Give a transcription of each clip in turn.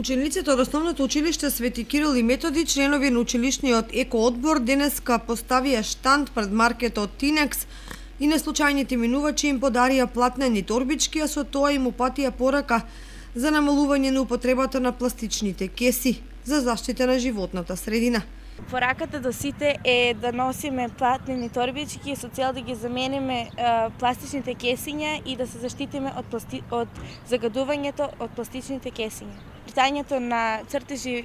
Учениците од Основното училиште Свети Кирил и Методи, членови на училишниот екоодбор, денеска поставија штанд пред маркетот Тинекс и неслучајните минувачи им подарија платнени торбички, а со тоа им упатија порака за намалување на употребата на пластичните кеси за заштита на животната средина. Пораката до сите е да носиме платнени торбички со цел да ги замениме пластичните кесиња и да се заштитиме од загадувањето од пластичните кесиња. Читањето на цртежи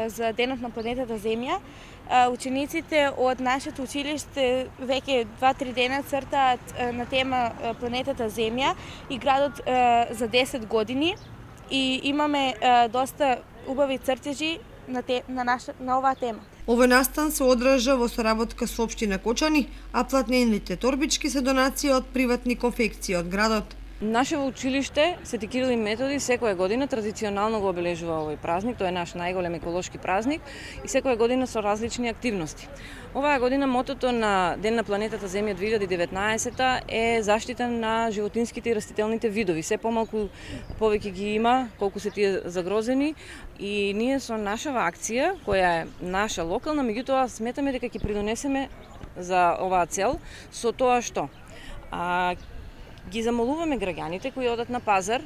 за денот на планетата Земја, учениците од нашето училиште веќе 2-3 дена цртаат на тема планетата Земја и градот за 10 години и имаме доста убави цртежи на оваа тема. Овој настан се одржа во соработка со општина Кочани, а платнените торбички се донација од приватни конфекции од градот. Нашево училиште Свети Кирил и Методи секоја година традиционално го обележува овој празник, тој е наш најголем еколошки празник и секоја година со различни активности. Оваа година мотото на Ден на планетата Земја 2019 е заштита на животинските и растителните видови. Се помалку повеќе ги има, колку се тие загрозени, и ние со нашава акција, која е наша локална, меѓутоа сметаме дека ќе придонесеме за оваа цел со тоа што ги замолуваме граѓаните кои одат на пазар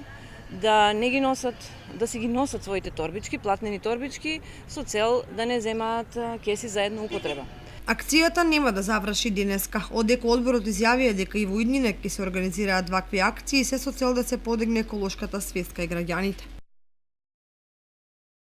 да не ги носат, да си ги носат своите торбички, платнени торбички, со цел да не земаат кеси за една употреба. Акцијата нема да заврши денеска. Од екоодборот изјавија дека и во иднина ќе се организираат вакви акции се со цел да се подигне еколошката свест кај граѓаните.